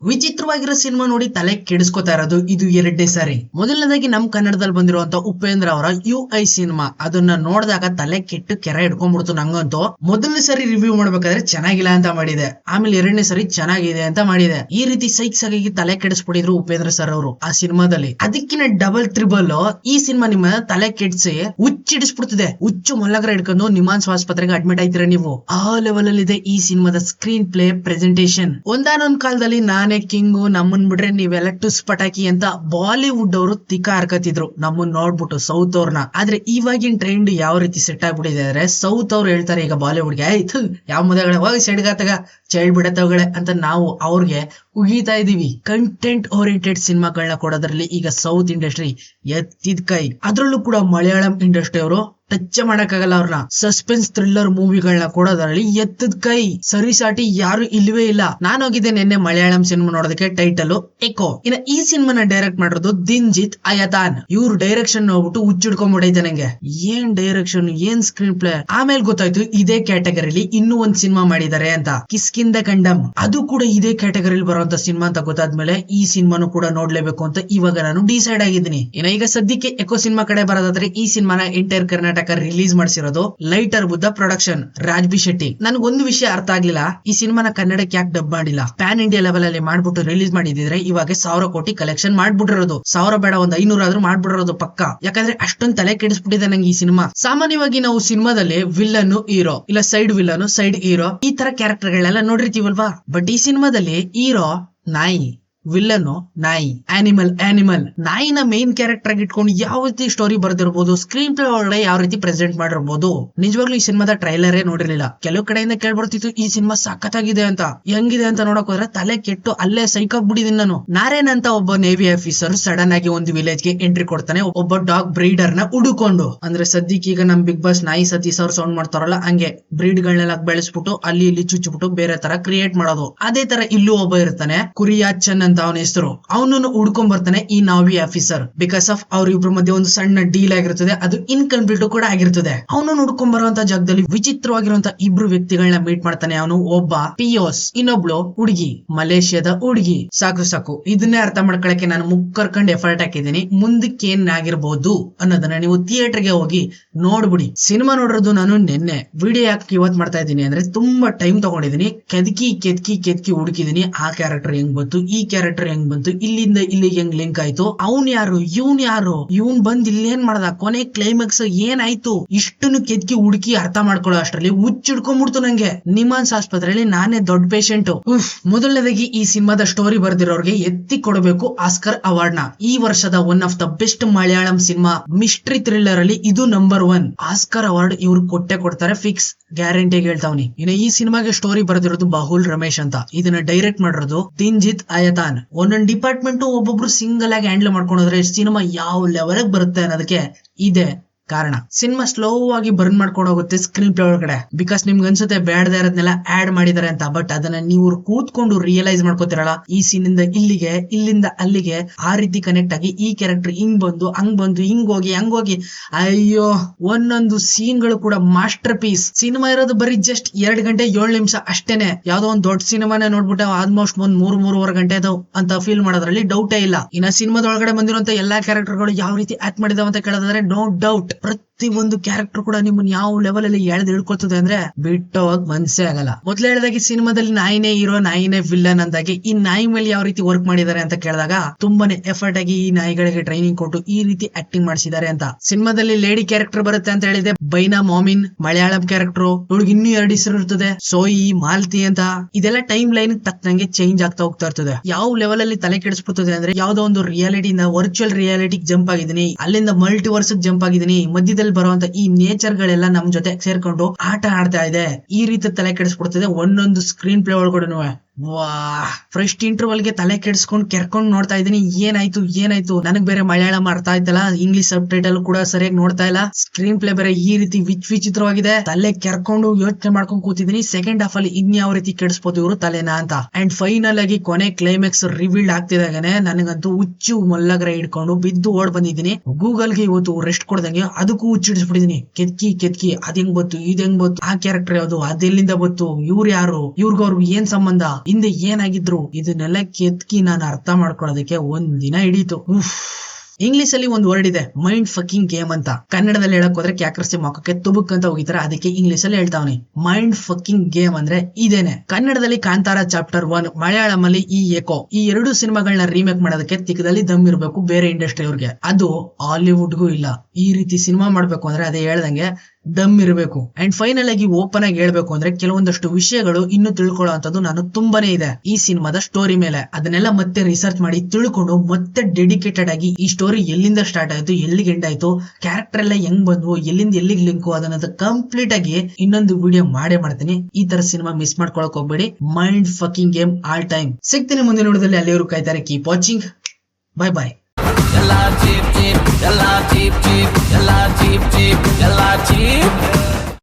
ವಿಚಿತ್ರವಾಗಿರೋ cinema ನೋಡಿ ತಲೆ ಕೆಡಿಸ್ಕೊತಾ ಇರೋದು ಇದು ಎರಡನೇ ಸಾರಿ. ಮೊದಲನೇದಾಗಿ ನಮ್ ಕನ್ನಡದಲ್ಲಿ ಬಂದಿರುವಂತ ಉಪೇಂದ್ರ ಅವರ UI ಸಿನಿಮಾ, ಅದನ್ನ ನೋಡಿದಾಗ ತಲೆ ಕೆಟ್ಟು ಕೆರೆ ಹಿಡ್ಕೊಂಡ್ಬಿಡ್ತು ನಂಗಂತೂ. ಮೊದಲನೇ ಸಾರಿ ರಿವ್ಯೂ ಮಾಡ್ಬೇಕಾದ್ರೆ ಚೆನ್ನಾಗಿಲ್ಲ ಅಂತ ಮಾಡಿದೆ, ಆಮೇಲೆ ಎರಡನೇ ಸಾರಿ ಚೆನ್ನಾಗಿದೆ ಅಂತ ಮಾಡಿದೆ. ಈ ರೀತಿ ಸೈಕ್ಸ್ ಆಗಿ ತಲೆ ಕೆಡಿಸ್ಬಿಟ್ಟಿದ್ರು ಉಪೇಂದ್ರ ಸರ್ ಅವರು ಆ ಸಿನಿಮಾದಲ್ಲಿ. ಅದಕ್ಕಿನ ಡಬಲ್ ತ್ರಿಬಲ್ ಈ ಸಿನಿಮಾ ನಿಮ್ಮ ತಲೆ ಕೆಡಿಸಿ ಹುಚ್ಚಿಡಿಸ್ಬಿಡ್ತಿದೆ. ಹುಚ್ಚು ಮಲ್ಲಗರ ಹಿಡ್ಕೊಂಡು ನಿಮಾನ್ಸ್ ಆಸ್ಪತ್ರೆಗೆ ಅಡ್ಮಿಟ್ ಆಯ್ತೀರಾ ನೀವು. ಆ ಲೆವೆಲ್ ಅಲ್ಲಿ ಇದೆ ಈ ಸಿನಿಮಾದ ಸ್ಕ್ರೀನ್ ಪ್ಲೇ ಪ್ರೆಸೆಂಟೇಶನ್. ಒಂದಾನೊಂದ್ ಕಾಲದಲ್ಲಿ ನಾನೇ ಕಿಂಗು, ನಮ್ಮನ್ ಬಿಡ್ರೆ ನೀವೆಲ್ಲ ಟುಸ್ ಪಟಾಕಿ ಅಂತ ಬಾಲಿವುಡ್ ಅವರು ತಿಕ್ಕ ಹಾರ್ಕತ್ತಿದ್ರು ನಮ್ಮನ್ ನೋಡ್ಬಿಟ್ಟು ಸೌತ್ ಅವ್ರನ್ನ. ಆದ್ರೆ ಇವಾಗಿನ ಟ್ರೆಂಡ್ ಯಾವ ರೀತಿ ಸೆಟ್ ಆಗ್ಬಿಟ್ಟಿದೆ ಅಂದ್ರೆ ಸೌತ್ ಅವ್ರು ಹೇಳ್ತಾರೆ ಈಗ ಬಾಲಿವುಡ್ಗೆ, ಆಯ್ತು ಯಾವ ಮದಗಳ ಹೋಗಿ ಸೆಡ್ಗಾತಗ ಚೈಲ್ಡ್ ಬಿಡತ್ತವಗಳೇ ಅಂತ ನಾವು ಅವ್ರಿಗೆ ಉಗಿತಾ ಇದೀವಿ. ಕಂಟೆಂಟ್ ಓರಿಯೆಂಟೆಡ್ ಸಿನಿಮಾಗಳನ್ನ ಕೊಡೋದ್ರಲ್ಲಿ ಈಗ ಸೌತ್ ಇಂಡಸ್ಟ್ರಿ ಎತ್ತಿದ ಕೈ. ಅದ್ರಲ್ಲೂ ಕೂಡ ಮಲಯಾಳಂ ಇಂಡಸ್ಟ್ರಿ ಅವರು ಟಚ್ ಮಾಡಕ್ಕಾಗಲ್ಲ ಅವ್ರನ್ನ. ಸಸ್ಪೆನ್ಸ್ ಥ್ರಿಲ್ಲರ್ ಮೂವಿಗಳನ್ನ ಕೊಡೋದ್ರಲ್ಲಿ ಎತ್ತದ ಕೈ, ಸರಿಸಾಟಿ ಯಾರು ಇಲ್ವೇ ಇಲ್ಲ. ನಾನು ಹೋಗಿದ್ದೆ ನಿನ್ನೆ ಮಲಯಾಳಂ ಸಿನಿಮಾ ನೋಡೋದಕ್ಕೆ, ಟೈಟಲ್ ಎಕೋ. ಇನ್ನ ಈ ಸಿನಿಮಾನ ಡೈರೆಕ್ಟ್ ಮಾಡಿರೋದು ದಿನ್ಜಿತ್ ಅಯತಾನ್. ಇವ್ರ ಡೈರೆಕ್ಷನ್ ನೋಡ್ಬಿಟ್ಟು ಹುಚ್ಚಿಡ್ಕೊಂಡ್ಬಿಟ್ಟೈತೆ ನಂಗೆ. ಏನ್ ಡೈರೆಕ್ಷನ್, ಏನ್ ಸ್ಕ್ರೀನ್ ಪ್ಲೇ. ಆಮೇಲೆ ಗೊತ್ತಾಯ್ತು ಇದೇ ಕ್ಯಾಟಗರಿಲಿ ಇನ್ನೂ ಒಂದ್ ಸಿನಿಮಾ ಮಾಡಿದ್ದಾರೆ ಅಂತ, ಕಿಸ್ಕಿಂದ ಕಂಡಮ್. ಅದು ಕೂಡ ಇದೇ ಕ್ಯಾಟಗರಿಲಿ ಬರುವಂತ ಸಿನಿಮಾ ಅಂತ ಗೊತ್ತಾದ್ಮೇಲೆ ಈ ಸಿನಿಮಾನು ಕೂಡ ನೋಡ್ಲೇಬೇಕು ಅಂತ ಇವಾಗ ನಾನು ಡಿಸೈಡ್ ಆಗಿದ್ದೀನಿ. ಇನ್ನ ಈಗ ಸದ್ಯಕ್ಕೆ ಎಕೋ ಸಿನಿಮಾ ಕಡೆ ಬರೋದಾದ್ರೆ ಈ ಸಿನಿಮಾನ ಎಂಟೈರ್ ಕರ್ನಾಟಕ ರಿಲೀಸ್ ಮಾಡಿಸಿರೋದು lighter Buddha production, Raj B Shetty. ನನ್ಗೊಂದು ವಿಷಯ ಅರ್ಥ ಆಗ್ಲಿಲ್ಲ, ಈ ಸಿನಿಮಾನ ಕನ್ನಡಕ್ಕೆ ಯಾಕೆ ಡಬ್ ಮಾಡಿಲ್ಲ? ಪ್ಯಾನ್ ಇಂಡಿಯಾ ಲೆವೆಲ್ ಅಲ್ಲಿ ಮಾಡ್ಬಿಟ್ಟು ರಿಲೀಸ್ ಮಾಡಿದ್ರೆ ಇವಾಗ 1000 ಕೋಟಿ ಕಲೆಕ್ಷನ್ ಮಾಡ್ಬಿಟ್ಟಿರೋದು. 1000 ಬೇಡ, ಒಂದ್ 500 ಆದ್ರೂ ಮಾಡ್ಬಿಟ್ಟಿರೋದು ಪಕ್ಕ. ಯಾಕಂದ್ರೆ ಅಷ್ಟೊಂದ್ ತಲೆ ಕೆಡಿಸ್ಬಿಟ್ಟಿದೆ ನಂಗೆ ಈ ಸಿನಿಮಾ. ಸಾಮಾನ್ಯವಾಗಿ ನಾವು ಸಿನಿಮಾದಲ್ಲಿ ವಿಲ್ಲನ್ ಹೀರೋ, ಇಲ್ಲ ಸೈಡ್ ವಿಲ್ಲನ್ ಸೈಡ್ ಹೀರೋ, ಈ ತರ ಕ್ಯಾರೆಕ್ಟರ್ ಗಳೆಲ್ಲ ನೋಡಿರ್ತೀವಲ್ವಾ. ಬಟ್ ಈ ಸಿನಿಮಾದಲ್ಲಿ ಹೀರೋ ನಾಯಿ, ವಿಲ್ಲನ್ ನಾಯಿ, ಆನಿಮಲ್. ನಾಯಿನ ಮೇನ್ ಕ್ಯಾರೆಕ್ಟರ್ ಆಗಿ ಇಟ್ಕೊಂಡು ಯಾವ ರೀತಿ ಸ್ಟೋರಿ ಬರ್ದಿರ್ಬೋದು, ಸ್ಕ್ರೀನ್ ಪ್ಲೇ ಒಳಗಡೆ ಯಾವ ರೀತಿ ಪ್ರೆಸೆಂಟ್ ಮಾಡಿರ್ಬೋದು. ನಿಜವಾಗ್ಲೂ ಈ ಸಿನಿಮಾದ ಟ್ರೈಲರೇ ನೋಡಿರ್ಲಿಲ್ಲ. ಕೆಲವು ಕಡೆಯಿಂದ ಕೇಳ್ಬರ್ತಿತ್ತು ಈ ಸಿನಿಮಾ ಸಖತ್ತಾಗಿದೆ ಅಂತ. ಹೆಂಗಿದೆ ಅಂತ ನೋಡಕ್ ಹೋದ್ರೆ ತಲೆ ಕೆಟ್ಟು ಅಲ್ಲೇ ಸೈಕಾಗ್ಬಿಟ್ಟಿದೀನಿ ನಾನು. ನಾರೇನ್ ಅಂತ ಒಬ್ಬ ನೇವಿ ಆಫೀಸರ್ ಸಡನ್ ಆಗಿ ಒಂದು ವಿಲೇಜ್ ಗೆ ಎಂಟ್ರಿ ಕೊಡ್ತಾನೆ, ಒಬ್ಬ ಡಾಗ್ ಬ್ರೀಡರ್ ನ ಹುಡುಕೊಂಡು. ಅಂದ್ರೆ ಸದ್ಯಕ್ಕೆ ಈಗ ನಮ್ ಬಿಗ್ ಬಾಸ್ ನಾಯಿ ಸತೀಶ್ ಅವ್ರು ಸೌಂಡ್ ಮಾಡ್ತಾರಲ್ಲ, ಹಂಗೆ ಬ್ರೀಡ್ ಗಳನ್ನೆಲ್ಲ ಬೆಳೆಸ್ಬಿಟ್ಟು ಅಲ್ಲಿ ಇಲ್ಲಿ ಚುಚ್ಚಿಬಿಟ್ಟು ಬೇರೆ ತರ ಕ್ರಿಯೇಟ್ ಮಾಡೋದು. ಅದೇ ತರ ಇಲ್ಲೂ ಒಬ್ಬ ಇರ್ತಾನೆ, ಕುರಿಯಾಚನ್ ಅಂತ ಅವನ ಹೆಸರು. ಅವನನ್ನು ಹುಡ್ಕೊಂಡ್ ಬರ್ತಾನೆ ಈ ನಾವಿ ಆಫೀಸರ್. ಬಿಕಾಸ್ ಆಫ್ ಅವ್ರಿಬ್ರ ಮಧ್ಯೆ ಒಂದು ಸಣ್ಣ ಡೀಲ್ ಆಗಿರ್ತದೆ, ಅದು ಇನ್ಕಂಪ್ಲೀಟ್ ಕೂಡ ಆಗಿರ್ತದೆ. ಅವನನ್ನು ಹುಡ್ಕೊಂಡ್ ಬರುವಂತ ಜಾಗದಲ್ಲಿ ವಿಚಿತ್ರವಾಗಿರುವಂತ ಇಬ್ರು ವ್ಯಕ್ತಿಗಳನ್ನ ಮೀಟ್ ಮಾಡ್ತಾನೆ ಅವನು. ಒಬ್ಬ ಪಿಯೋಸ್, ಇನ್ನೊಬ್ಳು ಹುಡುಗಿ, ಮಲೇಷ್ಯಾದ ಹುಡುಗಿ. ಸಾಕು ಇದನ್ನೇ ಅರ್ಥ ಮಾಡ್ಕೊಳಕ್ಕೆ ನಾನು ಮುಕ್ಕರ್ಕೊಂಡ್ ಎಫರ್ಟ್ ಹಾಕಿದ್ದೀನಿ. ಮುಂದಕ್ಕೆ ಏನ್ ಆಗಿರ್ಬೋದು ಅನ್ನೋದನ್ನ ನೀವು ಥಿಯೇಟರ್ ಗೆ ಹೋಗಿ ನೋಡ್ಬಿಡಿ. ಸಿನಿಮಾ ನೋಡಿರೋದು ನಾನು ನಿನ್ನೆ. ವಿಡಿಯೋ ಯಾಕೆ ಇವತ್ ಮಾಡ್ತಾ ಇದ್ದೀನಿ ಅಂದ್ರೆ ತುಂಬಾ ಟೈಮ್ ತಗೊಂಡಿದ್ದೀನಿ. ಕೆದಕಿ ಹುಡುಕಿದೀನಿ. ಆ ಕ್ಯಾರೆಕ್ಟರ್ ಹೆಂಗ್ ಬಂತು, ಈ ಕ್ಯಾರೆಕ್ಟರ್ ಹೆಂಗ್ ಬಂತು, ಇಲ್ಲಿಂದ ಇಲ್ಲಿಗೆ ಹೆಂಗ್ ಲಿಂಕ್ ಆಯ್ತು, ಅವ್ನ್ ಯಾರು, ಇವನ್ ಬಂದ್ ಇಲ್ಲೇನ್ ಮಾಡ್ದ, ಕೊನೆ ಕ್ಲೈಮ್ಯಾಕ್ಸ್ ಏನಾಯ್ತು, ಇಷ್ಟನ್ನು ಕೆದಕಿ ಹುಡುಕಿ ಅರ್ಥ ಮಾಡ್ಕೊಳ್ಳೋ ಅಷ್ಟರಲ್ಲಿ ಹುಚ್ಚಿಡ್ಕೊಂಡ್ಬಿಡ್ತು ನಂಗೆ. ನಿಮಾನ್ಸ್ ಆಸ್ಪತ್ರೆಯಲ್ಲಿ ನಾನೇ ದೊಡ್ಡ ಪೇಷಂಟ್. ಮೊದಲನೇದಾಗಿ ಈ ಸಿನಿಮಾದ ಸ್ಟೋರಿ ಬರ್ದಿರೋರ್ಗೆ ಎತ್ತಿ ಕೊಡಬೇಕು ಆಸ್ಕರ್ ಅವಾರ್ಡ್ ನ. ಈ ವರ್ಷದ one of the best Malayalam cinema mystery thriller ಅಲ್ಲಿ ಇದು ನಂಬರ್ 1. ಆಸ್ಕರ್ ಅವಾರ್ಡ್ ಇವ್ರು ಕೊಟ್ಟೆ ಫಿಕ್ಸ್, ಗ್ಯಾರಂಟಿ ಹೇಳ್ತಾವ್ನಿ. ಇನ್ನು ಈ ಸಿನಿಮಾಗೆ ಸ್ಟೋರಿ ಬರ್ದಿರೋದು ಬಾಹುಲ್ ರಮೇಶ್ ಅಂತ. ಇದನ್ನ ಡೈರೆಕ್ಟ್ ಮಾಡಿರೋದು ದಿನ್ಜಿತ್ ಅಯತಾನ್. ಒಂದೊಂದು ಡಿಪಾರ್ಟ್ಮೆಂಟ್ ಒಬ್ಬೊಬ್ರು ಸಿಂಗಲ್ ಆಗಿ ಹ್ಯಾಂಡಲ್ ಮಾಡ್ಕೊಂಡ್ರೆ ಸಿನಿಮಾ ಯಾವ ಲೆವೆಲ್ ಬರುತ್ತೆ ಅನ್ನೋದಕ್ಕೆ ಇದೆ ಕಾರಣ. ಸಿನಿಮಾ ಸ್ಲೋ ಆಗಿ ಬರ್ನ್ ಮಾಡ್ಕೊಂಡು ಹೋಗುತ್ತೆ ಸ್ಕ್ರೀನ್ ಪ್ಲೇ ಒಳಗಡೆ. ಬಿಕಾಸ್ ನಿಮ್ಗೆ ಅನ್ಸುತ್ತೆ ಬೇಡದೇ ಇರೋದ್ನೆಲ್ಲ ಆಡ್ ಮಾಡಿದಾರೆ ಅಂತ. ಬಟ್ ಅದನ್ನ ನೀವು ಕೂತ್ಕೊಂಡು ರಿಯಲೈಸ್ ಮಾಡ್ಕೋತಿರಲ್ಲ, ಈ ಸೀನ್ ಇಂದ ಇಲ್ಲಿಗೆ, ಇಲ್ಲಿಂದ ಅಲ್ಲಿಗೆ ಆ ರೀತಿ ಕನೆಕ್ಟ್ ಆಗಿ ಈ ಕ್ಯಾರೆಕ್ಟರ್ ಹಿಂಗ್ ಬಂದು ಹಂಗ್ ಬಂದು ಹಿಂಗೋಗಿ ಅಯ್ಯೋ, ಒಂದೊಂದು ಸೀನ್ ಗಳು ಕೂಡ ಮಾಸ್ಟರ್ ಪೀಸ್. ಸಿನಿಮಾ ಇರೋದು ಬರೀ ಜಸ್ಟ್ 2 ಗಂಟೆ 7 ನಿಮಿಷ ಅಷ್ಟೇನೆ. ಯಾವ್ದೋ ಒಂದ್ ದೊಡ್ಡ ಸಿನಿಮಾನೇ ನೋಡ್ಬಿಟ್ಟು ಆಲ್ಮೋಸ್ಟ್ ಒಂದ್ 3-3.5 ಗಂಟೆ ಅಂತ ಫೀಲ್ ಮಾಡೋದ್ರಲ್ಲಿ ಡೌಟೇ ಇಲ್ಲ. ಇನ್ನ ಸಿನಿಮಾದೊಳಗಡೆ ಬಂದಿರುವಂತ ಎಲ್ಲಾ ಕ್ಯಾರೆಕ್ಟರ್ ಗಳು ಯಾವ ರೀತಿ ಆಕ್ಟ್ ಮಾಡಿದಾವ ಅಂತ ಕೇಳೋದಾದ್ರೆ ನೋ ಡೌಟ್ ಪ್ರತಿ ಒಂದು ಕ್ಯಾರೆಕ್ಟರ್ ಕೂಡ ನಿಮ್ಮನ್ನ ಯಾವ ಲೆವೆಲ್ ಅಲ್ಲಿ ಎಳ್ದು ಹಿಡ್ಕೊಳ್ತದೆ ಅಂದ್ರೆ ಬಿಟ್ಟೋಗ್ ಮನ್ಸೇ ಆಗಲ್ಲ. ಮೊದ್ಲು ಹೇಳಿದಾಗೆ ಸಿನಿಮಾದಲ್ಲಿ ನಾಯಿನೇ ಹೀರೋ, ನಾಯಿನೇ ವಿಲ್ಲನ್ ಅಂದಾಗೆ ಈ ನಾಯಿ ಮೇಲೆ ಯಾವ ರೀತಿ ವರ್ಕ್ ಮಾಡಿದ್ದಾರೆ ಅಂತ ಕೇಳಿದಾಗ ತುಂಬಾನೇ ಎಫರ್ಟ್ ಆಗಿ ಈ ನಾಯಿಗಳಿಗೆ ಟ್ರೈನಿಂಗ್ ಕೊಟ್ಟು ಈ ರೀತಿ ಆಕ್ಟಿಂಗ್ ಮಾಡಿಸಿದ್ದಾರೆ ಅಂತ. ಸಿನಿಮಾದಲ್ಲಿ ಲೇಡಿ ಕ್ಯಾರೆಕ್ಟರ್ ಬರುತ್ತೆ ಅಂತ ಹೇಳಿದೆ, ಬೈನಾ ಮಾಮಿನ್. ಮಲಯಾಳಂ ಕ್ಯಾರೆಕ್ಟರ್ ಇವಳಿಗೆ ಇನ್ನೂ 2 ಹೆಸರು ಇರ್ತದೆ, ಸೋಯಿ, ಮಾಲ್ತಿ ಅಂತ. ಇದೆಲ್ಲ ಟೈಮ್ ಲೈನ್ ತಕ್ಕಂಗೆ ಚೇಂಜ್ ಆಗ್ತಾ ಹೋಗ್ತಾ ಇರ್ತದೆ. ಯಾವ ಲೆವೆಲ್ ಅಲ್ಲಿ ತಲೆ ಕೆಡಿಸ್ಬಿಡ್ತದೆ ಅಂದ್ರೆ ಯಾವ್ದೋ ಒಂದು ರಿಯಾಲಿಟಿಯಿಂದ ವರ್ಚುವಲ್ ರಿಯಾಲಿಟಿಗೆ ಜಂಪ್ ಆಗಿದ್ದೀನಿ, ಅಲ್ಲಿಂದ ಮಲ್ಟಿವರ್ಸ್ ಜಂಪ್ ಆಗಿದ್ದೀನಿ. ಮಧ್ಯದಲ್ಲಿ ಬರುವಂತ ಈ ನೇಚರ್ ಗಳೆಲ್ಲ ನಮ್ ಜೊತೆ ಸೇರ್ಕೊಂಡು ಆಟ ಆಡ್ತಾ ಇದೆ. ಈ ರೀತಿ ತಲೆ ಕೆಡಿಸ್ಬಿಡ್ತದೆ ಒಂದೊಂದು ಸ್ಕ್ರೀನ್ ಪ್ಲೇ ಒಳಗಡೆ. ಫಸ್ಟ್ ಇಂಟರ್ವಲ್ ಗೆ ತಲೆ ಕೆಡಿಸ್ಕೊಂಡು ಕೆರ್ಕೊಂಡು ನೋಡ್ತಾ ಇದೀನಿ, ಏನಾಯ್ತು. ನನಗ್ ಬೇರೆ ಮಲಯಾಳಂ ಅರ್ಥ ಆಯ್ತಲ್ಲ, ಇಂಗ್ಲಿಷ್ ಸಬ್ ಟೈಟಲ್ ಕೂಡ ಸರಿಯಾಗಿ ನೋಡ್ತಾ ಇಲ್ಲ, ಸ್ಕ್ರೀನ್ ಪ್ಲೇ ಬೇರೆ ಈ ರೀತಿ ವಿಚಿತ್ರವಾಗಿದೆ. ತಲೆ ಕೆರ್ಕೊಂಡು ಯೋಚನೆ ಮಾಡ್ಕೊಂಡು ಕೂತಿದೀನಿ ಸೆಕೆಂಡ್ ಹಾಫ್ ಅಲ್ಲಿ ಇನ್ಯಾವ ರೀತಿ ಕೆಡಿಸ್ಬೋದು ಇವರು ತಲೆನಾ ಅಂತ. ಅಂಡ್ ಫೈನಲ್ ಆಗಿ ಕೊನೆ ಕ್ಲೈಮ್ಯಾಕ್ಸ್ ರಿವೀಲ್ ಆಗ್ತಿದಾಗನೆ ನನಗಂತೂ ಹುಚ್ಚು ಮಲ್ಲಗರ ಹಿಡ್ಕೊಂಡು ಬಿದ್ದು ಓಡ್ ಬಂದಿದ್ದೀನಿ. ಗೂಗಲ್ ಗೆ ಇವತ್ತು ರೆಸ್ಟ್ ಕೊಡ್ದಂಗೆ ಅದಕ್ಕೂ ಹುಚ್ಚಿಡಿಸ್ಬಿಟ್ಟಿದೀನಿ. ಕೆದ್ಕಿ ಅದ್ ಹೆಂಗ್ ಬಂತು, ಇದ್ ಹೆಂಗ್ ಬಂತು, ಆ ಕ್ಯಾರೆಕ್ಟರ್ ಯಾವ್ದು, ಅದೆಲ್ಲಿಂದ ಬಂತು, ಇವ್ರು ಯಾರು, ಇವ್ರಿಗೂ ಏನ್ ಸಂಬಂಧ, ಹಿಂದೆ ಏನಾಗಿದ್ರು ಇದನ್ನೆಲ್ಲ ಕೆತ್ಕಿ ನಾನು ಅರ್ಥ ಮಾಡ್ಕೊಳ್ಳೋದಕ್ಕೆ ಒಂದ್ ದಿನ ಹಿಡೀತು. ಇಂಗ್ಲಿಷ್ ಅಲ್ಲಿ ಒಂದು ವರ್ಡ್ ಇದೆ, ಮೈಂಡ್ ಫಕಿಂಗ್ ಗೇಮ್ ಅಂತ. ಕನ್ನಡದಲ್ಲಿ ಹೇಳಕ್ ಹೋದ್ರೆ ಕ್ಯಾಕರ್ಸಿ ಮೊಕ್ಕಕ್ಕೆ ತುಬುಕ್ ಅಂತ ಹೋಗಿತಾರೆ, ಅದಕ್ಕೆ ಇಂಗ್ಲಿಷ್ ಅಲ್ಲಿ ಹೇಳ್ತಾವನಿ. ಮೈಂಡ್ ಫಕಿಂಗ್ ಗೇಮ್ ಅಂದ್ರೆ ಇದೇನೆ. ಕನ್ನಡದಲ್ಲಿ ಕಾಂತಾರ ಚಾಪ್ಟರ್ 1, ಮಲಯಾಳಂ ಅಲ್ಲಿ ಈ ಎಕೋ. ಈ ಎರಡು ಸಿನಿಮಾಗಳನ್ನ ರೀಮೇಕ್ ಮಾಡೋದಕ್ಕೆ ತಿಕ್ಕದಲ್ಲಿ ದಮ್ ಇರ್ಬೇಕು ಬೇರೆ ಇಂಡಸ್ಟ್ರಿ ಅವ್ರಿಗೆ. ಅದು ಹಾಲಿವುಡ್ಗೂ ಇಲ್ಲ. ಈ ರೀತಿ ಸಿನಿಮಾ ಮಾಡ್ಬೇಕು ಅಂದ್ರೆ ಅದೇ ಹೇಳ್ದಂಗೆ ದಮ್ ಇರಬೇಕು. ಅಂಡ್ ಫೈನಲ್ ಆಗಿ ಓಪನ್ ಆಗಿ ಹೇಳ್ಬೇಕು ಅಂದ್ರೆ ಕೆಲವೊಂದಷ್ಟು ವಿಷಯಗಳು ಇನ್ನು ತಿಳ್ಕೊಳ್ಳೋ ನಾನು ತುಂಬಾನೇ ಇದೆ ಈ ಸಿನಿಮಾದ ಸ್ಟೋರಿ ಮೇಲೆ. ಅದನ್ನೆಲ್ಲ ಮತ್ತೆ ರಿಸರ್ಚ್ ಮಾಡಿ ತಿಳ್ಕೊಂಡು ಮತ್ತೆ ಡೆಡಿಕೇಟೆಡ್ ಆಗಿ ಈ ಸ್ಟೋರಿ ಎಲ್ಲಿಂದ ಸ್ಟಾರ್ಟ್ ಆಯ್ತು, ಎಲ್ಲಿಗೆ ಎಂಡ್ ಆಯ್ತು, ಕ್ಯಾರೆಕ್ಟರ್ ಎಲ್ಲ ಹೆಂಗ್ ಬಂದ್ವು, ಎಲ್ಲಿಂದ ಎಲ್ಲಿಗೆ ಲಿಂಕು, ಅದನ್ನ ಕಂಪ್ಲೀಟ್ ಆಗಿ ಇನ್ನೊಂದು ವಿಡಿಯೋ ಮಾಡೇ ಮಾಡ್ತೀನಿ. ಈ ತರ ಸಿನಿಮಾ ಮಿಸ್ ಮಾಡ್ಕೊಳಕ್ ಹೋಗ್ಬೇಡಿ. Mind fucking game all time. ಸಿಗ್ತೀನಿ ಮುಂದಿನ ನೋಡೋದಲ್ಲಿ. ಅಲ್ಲಿಯವರು ಕಾಯ್ತಾರೆ. Keep watching. Bye bye. Yalla jeep jeep, yalla jeep jeep, yalla jeep jeep, yalla jeep.